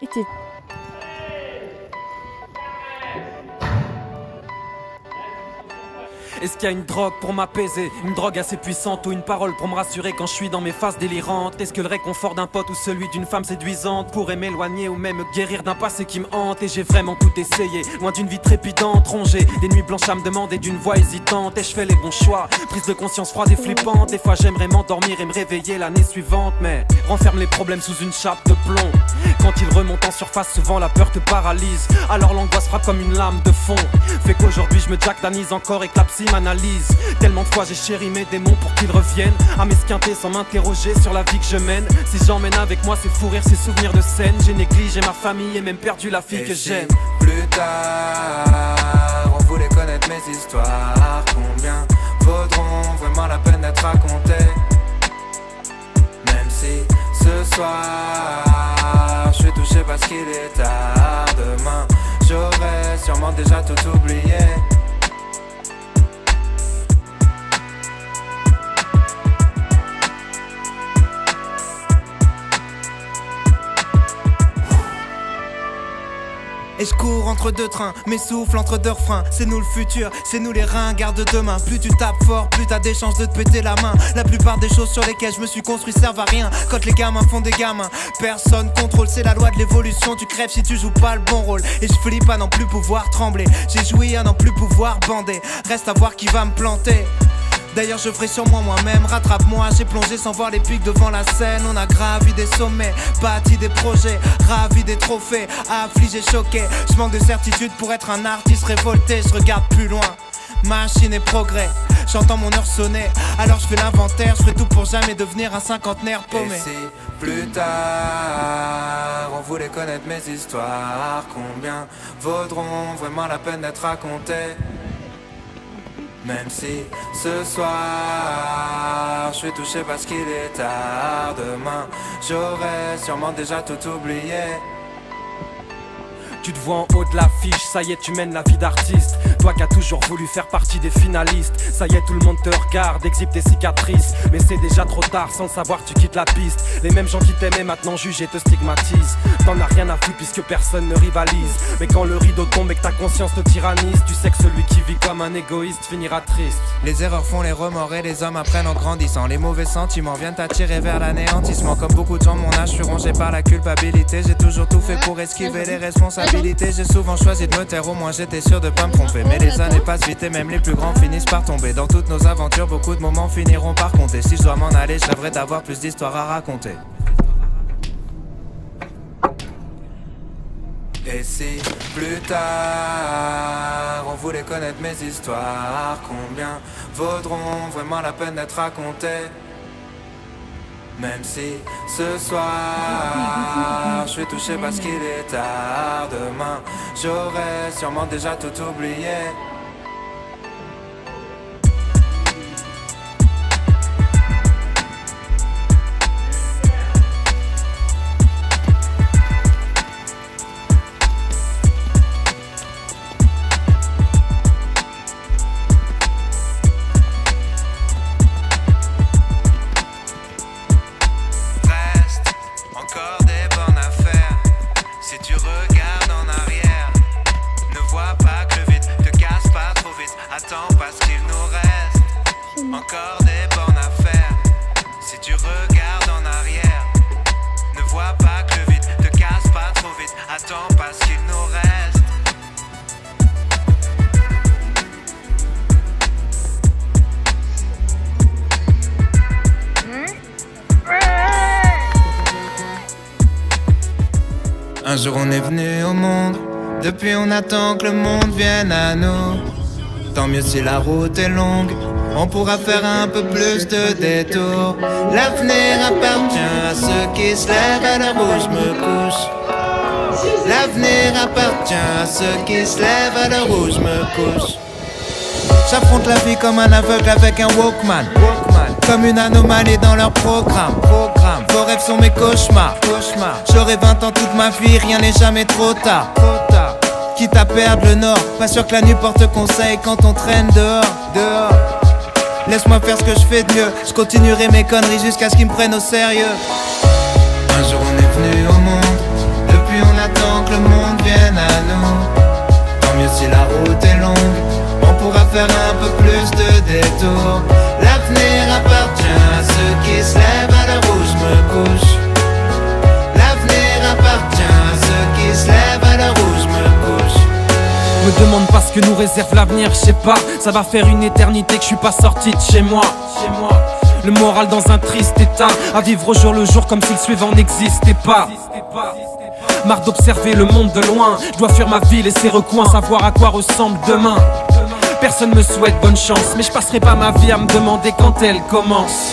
Et t'es... Est-ce qu'il y a une drogue pour m'apaiser, une drogue assez puissante ou une parole pour me rassurer quand je suis dans mes phases délirantes? Est-ce que le réconfort d'un pote ou celui d'une femme séduisante pourrait m'éloigner ou même me guérir d'un passé qui me hante? Et j'ai vraiment tout essayé, loin d'une vie trépidante, rongée des nuits blanches à me demander d'une voix hésitante. Et je fais les bons choix, prise de conscience froide et flippante. Des fois j'aimerais m'endormir et me réveiller l'année suivante, mais renferme les problèmes sous une chape de plomb. Quand ils remontent en surface, souvent la peur te paralyse. Alors l'angoisse frappe comme une lame de fond. Fait qu'aujourd'hui je me jackdanise encore et que la psy m'analyse. Tellement de fois j'ai chéri mes démons pour qu'ils reviennent à m'esquinter sans m'interroger sur la vie que je mène. Si j'emmène avec moi ces fous rires, ces souvenirs de scène, j'ai négligé ma famille et même perdu la fille que j'aime. Plus tard, on voulait connaître mes histoires. Combien vaudront vraiment la peine d'être racontées? Même si ce soir je suis touché parce qu'il est tard. Demain j'aurai sûrement déjà tout oublié. Et je cours entre deux trains, mes souffles entre deux refrains. C'est nous le futur, c'est nous les ringards de demain. Plus tu tapes fort, plus t'as des chances de te péter la main. La plupart des choses sur lesquelles je me suis construit servent à rien. Quand les gamins font des gamins, personne contrôle. C'est la loi de l'évolution, tu crèves si tu joues pas le bon rôle. Et je flippe à n'en plus pouvoir trembler. J'ai joui à n'en plus pouvoir bander. Reste à voir qui va me planter. D'ailleurs je ferai sur moi-même, rattrape-moi. J'ai plongé sans voir les pics devant la scène. On a gravi des sommets, bâti des projets, ravi des trophées, affligé, choqué. Je manque de certitude pour être un artiste révolté. Je regarde plus loin, machine et progrès. J'entends mon heure sonner, alors je fais l'inventaire. Je ferai tout pour jamais devenir un cinquantenaire paumé. Et si plus tard on voulait connaître mes histoires, combien vaudront vraiment la peine d'être racontées? Même si ce soir je suis touché parce qu'il est tard. Demain j'aurai sûrement déjà tout oublié. Tu te vois en haut de l'affiche, ça y est tu mènes la vie d'artiste. Toi qui as toujours voulu faire partie des finalistes. Ça y est tout le monde te regarde, exhibe tes cicatrices. Mais c'est déjà trop tard, sans le savoir tu quittes la piste. Les mêmes gens qui t'aimaient maintenant jugent et te stigmatisent. T'en as rien à foutre puisque personne ne rivalise. Mais quand le rideau tombe et que ta conscience te tyrannise, tu sais que celui qui vit comme un égoïste finira triste. Les erreurs font les remords et les hommes apprennent en grandissant. Les mauvais sentiments viennent t'attirer vers l'anéantissement. Comme beaucoup de gens mon âge, je suis rongé par la culpabilité. J'ai toujours tout fait pour esquiver les responsabilités. J'ai souvent choisi de me taire, au moins j'étais sûr de pas me tromper. Mais les années passent vite et même les plus grands finissent par tomber. Dans toutes nos aventures, beaucoup de moments finiront par compter. Si je dois m'en aller, je rêverais d'avoir plus d'histoires à raconter. Et si plus tard on voulait connaître mes histoires, combien vaudront vraiment la peine d'être racontées? Même si ce soir je suis touché parce qu'il est tard. Demain j'aurai sûrement déjà tout oublié. Encore des bonnes affaires. Si tu regardes en arrière, ne vois pas que le vide te casse pas trop vite. Attends parce qu'il nous reste. Un jour on est venu au monde, depuis on attend que le monde vienne à nous. Tant mieux si la route est longue, on pourra faire un peu plus de détours. L'avenir appartient à ceux qui se lèvent à l'heure où je me couche. L'avenir appartient à ceux qui se lèvent à l'heure où je me couche. J'affronte la vie comme un aveugle avec un Walkman. Comme une anomalie dans leur programme. Vos rêves sont mes cauchemars. J'aurai 20 ans toute ma vie, rien n'est jamais trop tard. Quitte à perdre le nord, pas sûr que la nuit porte conseil quand on traîne dehors. Laisse-moi faire ce que je fais de mieux. Je continuerai mes conneries jusqu'à ce qu'ils me prennent au sérieux. Un jour on est venu au monde, le monde vienne à nous. Tant mieux si la route est longue, on pourra faire un peu plus de détours. L'avenir appartient à ceux qui se lèvent à l'heure où je me couche. L'avenir appartient à ceux qui se lèvent à l'heure où je me couche. Me demande pas ce que nous réserve l'avenir, je sais pas. Ça va faire une éternité que je suis pas sorti de chez moi. Le moral dans un triste état, à vivre au jour le jour comme si le suivant n'existait pas. Marre d'observer le monde de loin, je dois fuir ma ville et ses recoins, savoir à quoi ressemble demain. Personne me souhaite bonne chance, mais je passerai pas ma vie à me demander quand elle commence.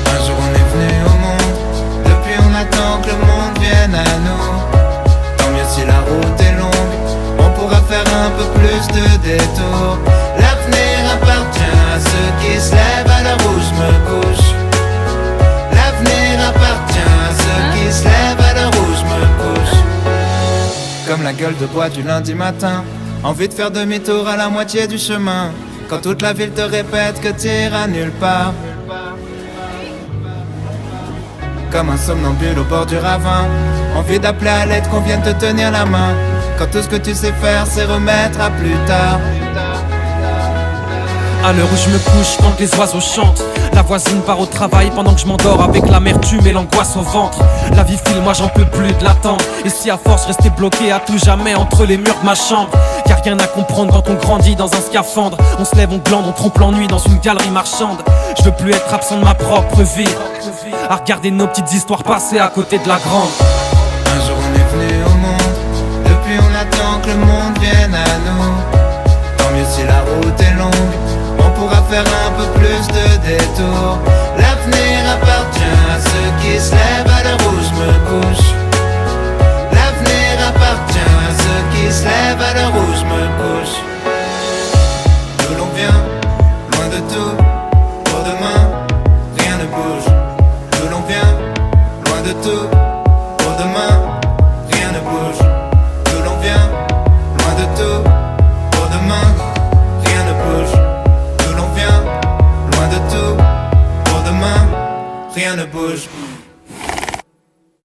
Un jour on est venu au monde, depuis on attend que le monde vienne à nous. Tant mieux si la route est longue, on pourra faire un peu plus de détours. L'avenir appartient à ceux qui se lèvent à l'heure où je me couche. L'avenir appartient à ceux qui se lèvent à l'heure où je me couche. Comme la gueule de bois du lundi matin, envie de faire demi-tour à la moitié du chemin, quand toute la ville te répète que t'iras nulle part. Comme un somnambule au bord du ravin, envie d'appeler à l'aide qu'on vienne te tenir la main, quand tout ce que tu sais faire c'est remettre à plus tard. À l'heure où je me couche, quand les oiseaux chantent, la voisine part au travail pendant que je m'endors avec l'amertume et l'angoisse au ventre. La vie file, moi j'en peux plus de l'attendre. Et si à force rester bloqué à tout jamais entre les murs de ma chambre, y'a rien à comprendre quand on grandit dans un scaphandre. On se lève, on glande, on trompe l'ennui dans une galerie marchande. Je veux plus être absent de ma propre vie, à regarder nos petites histoires passer à côté de la grande. Un jour on est venu au monde, depuis on attend que le monde vienne à nous. Tant mieux si la route est longue, on pourra faire un peu plus de détours. L'avenir appartient à ceux qui se lèvent à l'heure où je me couche. L'avenir appartient à ceux qui se lèvent à l'heure où je me couche. D'où l'on vient, loin de tout, pour demain, rien ne bouge. D'où l'on vient, loin de tout, pour demain.